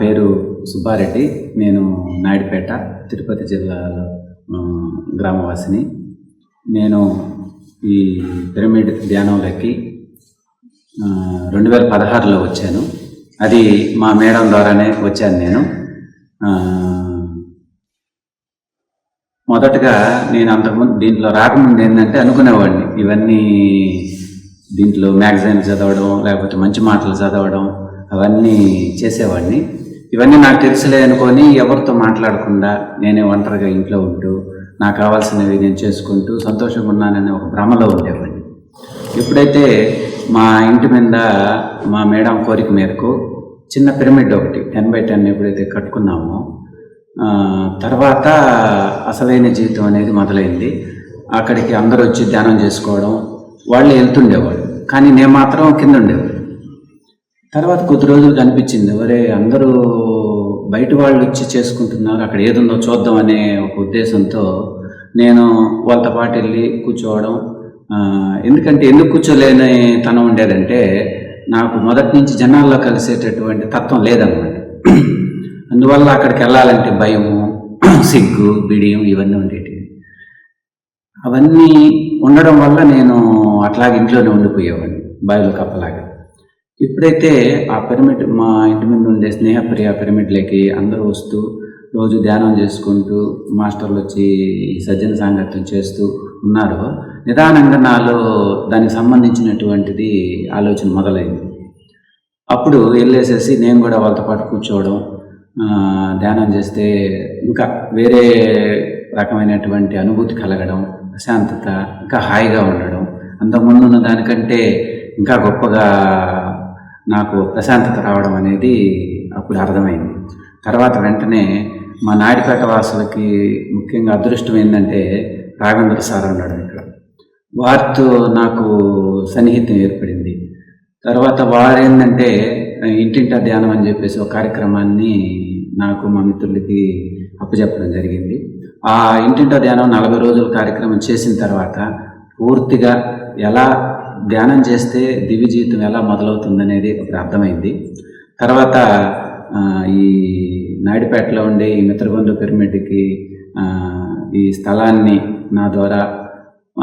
పేరు సుబ్బారెడ్డి. నేను నాయుడుపేట, తిరుపతి జిల్లాలో గ్రామవాసిని. నేను ఈ పిరమిడ్ ధ్యానంలోకి 2016లో వచ్చాను. అది మా మేడం ద్వారానే వచ్చాను నేను. మొదటగా నేను అంతకుముందు దీంట్లో రాకముందు ఏంటంటే అనుకునేవాడిని, ఇవన్నీ దీంట్లో మ్యాగజైన్లు చదవడం, లేకపోతే మంచి మాటలు చదవడం, అవన్నీ చేసేవాడిని. ఇవన్నీ నాకు తెలుసులే అనుకొని ఎవరితో మాట్లాడకుండా నేనే ఒంటరిగా ఇంట్లో ఉంటూ నాకు కావాల్సినవి నేను చేసుకుంటూ సంతోషంగా ఉన్నాననే ఒక భ్రమలో ఉండేవాడిని. ఎప్పుడైతే మా ఇంటి మీద మా మేడం కోరిక మేరకు చిన్న పిరమిడ్ ఒకటి 10x10 ఎప్పుడైతే కట్టుకున్నామో తర్వాత అసలైన జీవితం అనేది మొదలైంది. అక్కడికి అందరూ వచ్చి ధ్యానం చేసుకోవడం, వాళ్ళు వెళ్తుండేవాడు, కానీ నేను మాత్రం కింద ఉండేవాడు. తర్వాత కొద్ది రోజులు కనిపించింది, ఎవరే అందరూ బయట వాళ్ళు వచ్చి చేసుకుంటున్నారు, అక్కడ ఏదుందో చూద్దాం అనే ఒక ఉద్దేశంతో నేను వాళ్ళతో పాటు వెళ్ళి కూర్చోవడం. ఎందుకు కూర్చోలేని తనం ఉండేదంటే, నాకు మొదటి నుంచి జనాల్లో కలిసేటటువంటి తత్వం లేదన్నమాట. అందువల్ల అక్కడికి వెళ్ళాలంటే భయము, సిగ్గు, బిడియం ఇవన్నీ ఉండేటివి. అవన్నీ ఉండడం వల్ల నేను అట్లాగే ఇంట్లోనే ఉండిపోయేవాడిని, బావిలో కప్పలాగా. ఎప్పుడైతే ఆ పిరమిడ్ మా ఇంటి మీద ఉండే స్నేహప్రియ పిరమిడ్లోకి అందరూ వస్తూ రోజు ధ్యానం చేసుకుంటూ మాస్టర్లు వచ్చి సజ్జన సాంగత్యం చేస్తూ ఉన్నారో, నిదానంగా నాలో దానికి సంబంధించినటువంటిది ఆలోచన మొదలైంది. అప్పుడు వెళ్ళేసేసి నేను కూడా వాళ్ళతో పాటు కూర్చోవడం, ధ్యానం చేస్తే ఇంకా వేరే రకమైనటువంటి అనుభూతి కలగడం, ప్రశాంతత, ఇంకా హాయిగా ఉండడం, అంతకుముందు ఉన్న దానికంటే ఇంకా గొప్పగా నాకు ప్రశాంతత రావడం అనేది అప్పుడు అర్థమైంది. తర్వాత వెంటనే మా నాయుడుపేట వాసులకి ముఖ్యంగా అదృష్టం ఏంటంటే రాఘవేంద్ర సార్ ఉన్నాడు ఇక్కడ. వారితో నాకు సన్నిహితం ఏర్పడింది. తర్వాత వారు ఏంటంటే ఇంటింటా ధ్యానం అని చెప్పేసి ఒక కార్యక్రమాన్ని నాకు మా మిత్రులకి అప్పచెప్పడం జరిగింది. ఆ ఇంటింటా ధ్యానం 40 రోజుల కార్యక్రమం చేసిన తర్వాత పూర్తిగా ఎలా ధ్యానం చేస్తే దివ్య జీవితం ఎలా మొదలవుతుందనేది ఒకటి అర్థమైంది. తర్వాత ఈ నాయుడుపేటలో ఉండే ఈ మిత్రబంధు పిరమిడ్కి ఈ స్థలాన్ని నా ద్వారా,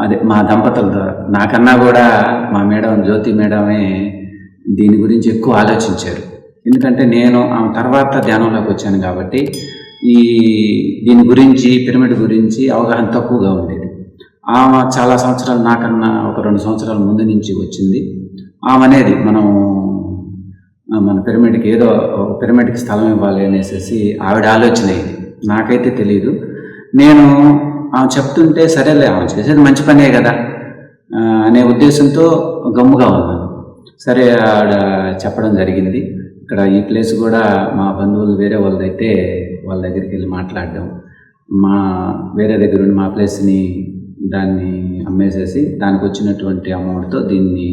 అదే మా దంపతుల ద్వారా, నాకన్నా కూడా మా మేడం జ్యోతి మేడమే దీని గురించి ఎక్కువ ఆలోచించారు. ఎందుకంటే నేను ఆమె తర్వాత ధ్యానంలోకి వచ్చాను కాబట్టి దీని గురించి, పిరమిడ్ గురించి అవగాహన తక్కువగా ఉండేది. ఆమె చాలా సంవత్సరాలు, నాకన్నా ఒక 2 సంవత్సరాల ముందు నుంచి వచ్చింది. ఆమె అనేది మన పిరమిడ్కి ఏదో పిరమిడ్కి స్థలం ఇవ్వాలి అనేసి ఆవిడ ఆలోచన ఇది. నాకైతే తెలియదు. నేను ఆమె చెప్తుంటే సరేలే, ఆమె చేసేది మంచి పనే కదా అనే ఉద్దేశంతో గమ్ముగా ఉన్నాను. సరే, ఆవిడ చెప్పడం జరిగింది. ఇక్కడ ఈ ప్లేస్ కూడా మా బంధువులు వేరే వాళ్ళదైతే వాళ్ళ దగ్గరికి వెళ్ళి మాట్లాడడం, వేరే దగ్గర ఉండి మా ప్లేస్ని దాన్ని అమ్మేసేసి దానికి వచ్చినటువంటి అమౌంట్తో దీన్ని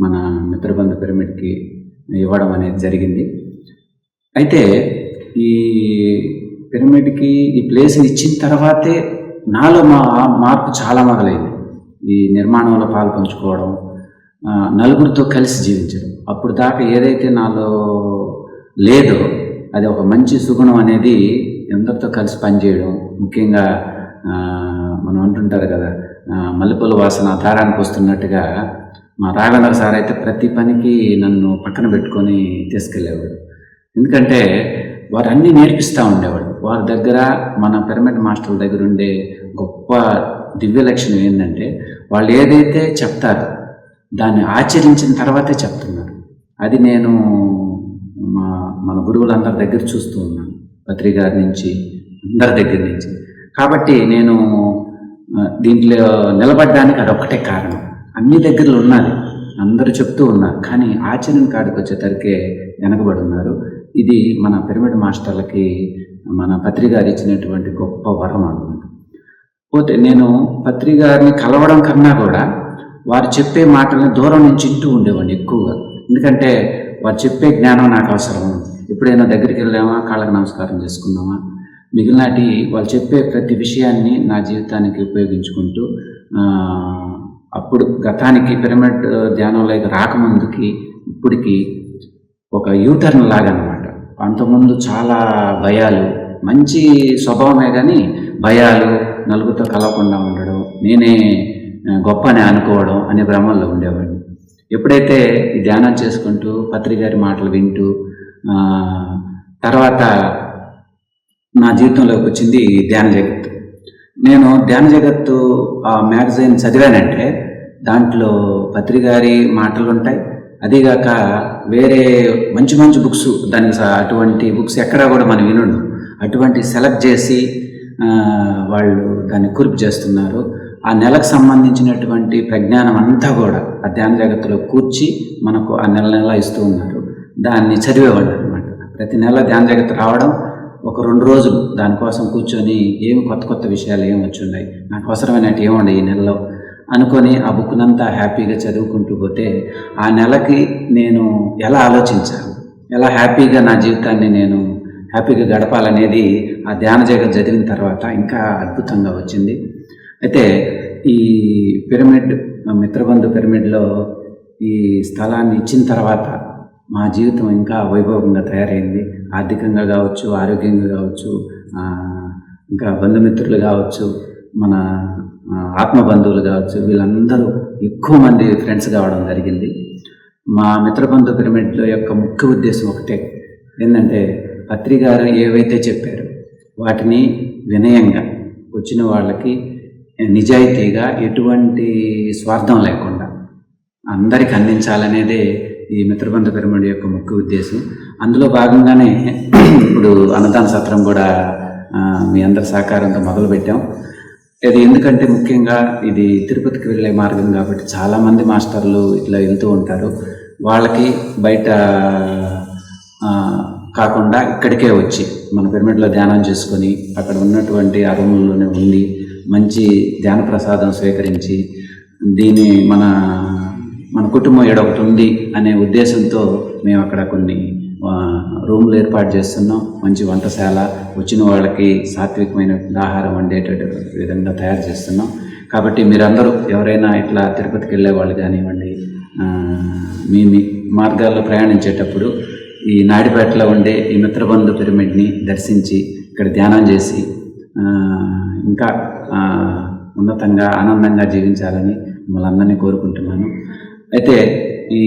మన మిత్రబంధు పిరమిడ్కి ఇవ్వడం అనేది జరిగింది. అయితే ఈ పిరమిడ్కి ఈ ప్లేస్ని ఇచ్చిన తర్వాతే నాలో మార్పు చాలా మొదలైంది. ఈ నిర్మాణంలో పాలు పంచుకోవడం, నలుగురితో కలిసి జీవించడం. అప్పుడు దాకా ఏదైతే నాలో లేదో అది ఒక మంచి సుగుణం అనేది, అందరితో కలిసి పనిచేయడం. ముఖ్యంగా మనం అంటుంటారు కదా, మల్లెపూల వాసన దారానికి వస్తున్నట్టుగా మా రాఘవేంద్ర సార్ అయితే ప్రతి పనికి నన్ను పక్కన పెట్టుకొని తీసుకెళ్ళేవాడు. ఎందుకంటే వారు అన్నీ నేర్పిస్తూ ఉండేవాడు. వారి దగ్గర, మన పిరమిడ్ మాస్టర్ల దగ్గర ఉండే గొప్ప దివ్య లక్షణం ఏంటంటే, వాళ్ళు ఏదైతే చెప్తారో దాన్ని ఆచరించిన తర్వాతే చెప్తున్నారు. అది నేను మన గురువులందరి దగ్గర చూస్తూ ఉన్నాను, పత్రి గారి నుంచి, అందరి దగ్గర నుంచి. కాబట్టి నేను దీంట్లో నిలబడడానికి అదొక్కటే కారణం. అన్ని దగ్గరలో ఉన్నది, అందరూ చెప్తూ ఉన్నారు, కానీ ఆచరణ కాడికి వచ్చేసరికే వెనకబడి ఉన్నారు. ఇది మన పిరమిడ్ మాస్టర్లకి మన పత్రి గారు ఇచ్చినటువంటి గొప్ప వరం అన్నమాట. పోతే నేను పత్రి గారిని కలవడం కన్నా కూడా వారు చెప్పే మాటలను దూరం నుంచి వింటూ ఉండేవాడిని ఎక్కువగా. ఎందుకంటే వారు చెప్పే జ్ఞానం నాకు అవసరం. ఎప్పుడైనా దగ్గరికి వెళ్ళామా, కాళ్ళకు నమస్కారం చేసుకున్నామా, మిగిలినటి వాళ్ళు చెప్పే ప్రతి విషయాన్ని నా జీవితానికి ఉపయోగించుకుంటూ అప్పుడు గతానికి పిరమిడ్ ధ్యానంలోకి రాకముందుకి ఇప్పటికి ఒక యూటర్న్ లాగా అనమాట. అంతకుముందు చాలా భయాలు, మంచి స్వభావమే కానీ భయాలు, నలుగురితో కలవకుండా ఉండడం, నేనే గొప్ప అని అనుకోవడం అనే భ్రమంలో ఉండేవాడిని. ఎప్పుడైతే ఈ ధ్యానం చేసుకుంటూ పత్రిగారి మాటలు వింటూ తర్వాత నా జీవితంలోకి వచ్చింది ధ్యాన జగత్తు. నేను ధ్యాన జగత్తు ఆ మ్యాగజైన్ చదివానంటే దాంట్లో పత్రిగారి మాటలు ఉంటాయి. అదీగాక వేరే మంచి మంచి బుక్స్, దానికి అటువంటి బుక్స్ ఎక్కడా కూడా మనం వినుండు, అటువంటి సెలెక్ట్ చేసి వాళ్ళు దాన్ని కుర్పు చేస్తున్నారు. ఆ నెలకు సంబంధించినటువంటి ప్రజ్ఞానం అంతా కూడా ఆ ధ్యాన జగత్తులో కూర్చి మనకు ఆ నెల ఇస్తూ ఉన్నారు. దాన్ని చదివేవాళ్ళు అనమాట. ప్రతి నెల ధ్యాన జగత్తు రావడం, ఒక 2 రోజులు దానికోసం కూర్చొని ఏమి కొత్త విషయాలు ఏమి వచ్చి ఉన్నాయి, నాకు అవసరమైనట్టు ఏముండే ఈ నెలలో అనుకొని ఆ బుక్నంతా హ్యాపీగా చదువుకుంటూ పోతే ఆ నెలకి నేను ఎలా ఆలోచించాను, ఎలా హ్యాపీగా నా జీవితాన్ని నేను హ్యాపీగా గడపాలనేది ఆ ధ్యాన జగత్ చదివిన తర్వాత ఇంకా అద్భుతంగా వచ్చింది. అయితే ఈ పిరమిడ్, మిత్రబంధు పిరమిడ్లో ఈ స్థలాన్ని ఇచ్చిన తర్వాత మా జీవితం ఇంకా వైభవంగా తయారైంది. ఆర్థికంగా కావచ్చు, ఆరోగ్యంగా కావచ్చు, ఇంకా బంధుమిత్రులు కావచ్చు, మన ఆత్మబంధువులు కావచ్చు, వీళ్ళందరూ ఎక్కువ మంది ఫ్రెండ్స్ కావడం జరిగింది. మా మిత్రబంధు పిరమిడ్లో యొక్క ముఖ్య ఉద్దేశం ఒకటే, ఏంటంటే పత్రిగారు ఏవైతే చెప్పారో వాటిని వినయంగా వచ్చిన వాళ్ళకి నిజాయితీగా ఎటువంటి స్వార్థం లేకుండా అందరికి అందించాలనేదే ఈ మిత్రబంధు పిరమిడ్ యొక్క ముఖ్య ఉద్దేశం. అందులో భాగంగానే ఇప్పుడు అన్నదాన సత్రం కూడా మీ అందరి సహకారంతో మొదలుపెట్టాం. ఇది ఎందుకంటే ముఖ్యంగా ఇది తిరుపతికి వెళ్ళే మార్గం కాబట్టి చాలామంది మాస్టర్లు ఇట్లా వెళ్తూ ఉంటారు. వాళ్ళకి బయట కాకుండా ఇక్కడికే వచ్చి మన పిరమిడ్లో ధ్యానం చేసుకొని అక్కడ ఉన్నటువంటి ఆ రూముల్లోనే ఉండి మంచి ధ్యాన ప్రసాదం స్వీకరించి దీన్ని మన కుటుంబం ఒకటి ఉంది అనే ఉద్దేశంతో మేము అక్కడ కొన్ని రూములు ఏర్పాటు చేస్తున్నాం. మంచి వంటశాల, వచ్చిన వాళ్ళకి సాత్వికమైన ఆహారం వండేటట్టు విధంగా తయారు చేస్తున్నాం. కాబట్టి మీరందరూ ఎవరైనా ఇట్లా తిరుపతికి వెళ్ళే వాళ్ళు కానివ్వండి, మీ మార్గాల్లో ప్రయాణించేటప్పుడు ఈ నాయుడుపేటలో ఉండే ఈ మిత్రబంధు పిరమిడ్ని దర్శించి ఇక్కడ ధ్యానం చేసి ఇంకా ఉన్నతంగా ఆనందంగా జీవించాలని మిమ్మల్ని అందరినీ కోరుకుంటున్నాను. అయితే ఈ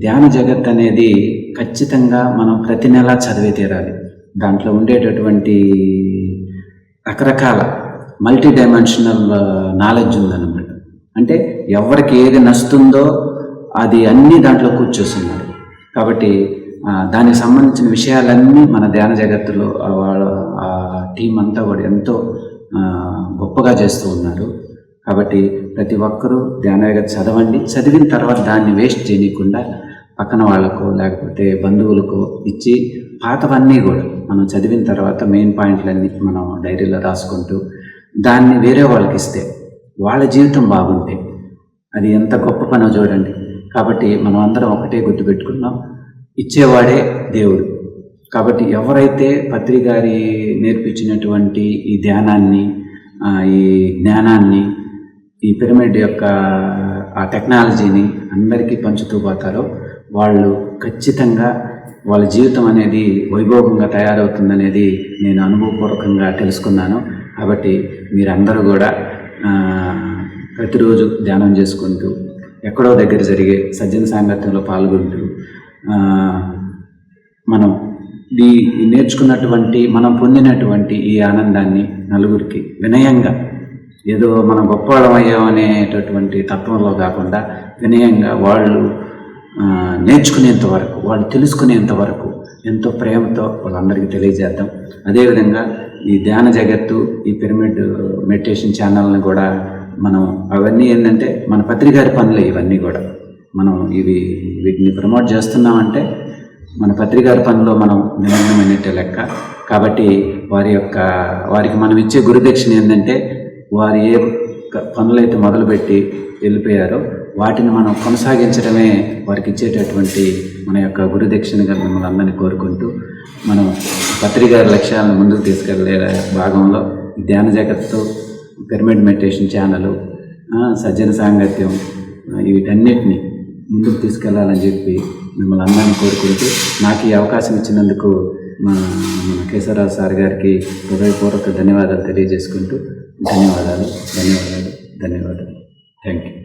ధ్యాన జగత్ అనేది ఖచ్చితంగా మనం ప్రతి నెల చదివే తీరాలి. దాంట్లో ఉండేటటువంటి రకరకాల మల్టీ డైమెన్షనల్ నాలెడ్జ్ ఉందన్నమాట. అంటే ఎవరికి ఏది నచ్చుతుందో అది అన్నీ దాంట్లో కూర్చొస్తున్నారు. కాబట్టి దానికి సంబంధించిన విషయాలన్నీ మన ధ్యాన జగత్తులో ఆ టీం అంతా కూడా ఎంతో గొప్పగా చేస్తూ ఉన్నారు. కాబట్టి ప్రతి ఒక్కరూ ధ్యాన జగత్ చదవండి. చదివిన తర్వాత దాన్ని వేస్ట్ చేయకుండా పక్కన వాళ్ళకు లేకపోతే బంధువులకు ఇచ్చి పాతవన్నీ కూడా మనం చదివిన తర్వాత మెయిన్ పాయింట్లన్నీ మనం డైరీలో రాసుకుంటూ దాన్ని వేరే వాళ్ళకి ఇస్తే వాళ్ళ జీవితం బాగుంటే అది ఎంత గొప్ప పనో చూడండి. కాబట్టి మనం అందరం ఒకటే గుర్తుపెట్టుకుందాం, ఇచ్చేవాడే దేవుడు. కాబట్టి ఎవరైతే పత్రిగారి నేర్పించినటువంటి ఈ ధ్యానాన్ని, ఈ జ్ఞానాన్ని, ఈ పిరమిడ్ యొక్క ఆ టెక్నాలజీని అందరికీ పంచుతూ పోతారో వాళ్ళు ఖచ్చితంగా వాళ్ళ జీవితం అనేది వైభోగంగా తయారవుతుందనేది నేను అనుభవపూర్వకంగా తెలుసుకున్నాను. కాబట్టి మీరందరూ కూడా ప్రతిరోజు ధ్యానం చేసుకుంటూ ఎక్కడో దగ్గర జరిగే సజ్జన సాంగత్యంలో పాల్గొంటూ మనం ఈ నేర్చుకున్నటువంటి, మనం పొందినటువంటి ఈ ఆనందాన్ని నలుగురికి వినయంగా, ఏదో మనం గొప్పవాళ్ళం అయ్యామనేటటువంటి తత్వంలో కాకుండా వినయంగా వాళ్ళు నేర్చుకునేంత వరకు, వాళ్ళు తెలుసుకునేంత వరకు ఎంతో ప్రేమతో వాళ్ళందరికీ తెలియజేద్దాం. అదేవిధంగా ఈ ధ్యాన జగత్తు, ఈ పిరమిడ్ మెడిటేషన్ ఛానల్ని కూడా మనం అవన్నీ ఏంటంటే మన పత్రిగారి పనులే ఇవన్నీ కూడా మనం వీటిని ప్రమోట్ చేస్తున్నామంటే మన పత్రిగారి పనిలో మనం నిమగ్నమైనట్టే లెక్క. కాబట్టి వారికి మనం ఇచ్చే గురుదక్షిణ ఏంటంటే వారు ఏ పనులైతే మొదలుపెట్టి వెళ్ళిపోయారో వాటిని మనం కొనసాగించడమే వారికి ఇచ్చేటటువంటి మన యొక్క గురుదక్షిణగా మిమ్మల్ని అందరినీ కోరుకుంటూ మనం పత్రిగారి లక్ష్యాలను ముందుకు తీసుకెళ్లే భాగంలో ధ్యాన జగత్తు, పిరమిడ్ మెడిటేషన్ ఛానల్, సజ్జన సాంగత్యం వీటన్నిటిని ముందుకు తీసుకెళ్లాలని చెప్పి మిమ్మల్ని అందరినీ కోరుకుంటూ నాకు ఈ అవకాశం ఇచ్చినందుకు మన కేశవరావు సార్ గారికి హృదయపూర్వక ధన్యవాదాలు తెలియజేసుకుంటూ ధన్యవాదాలు. Thank you.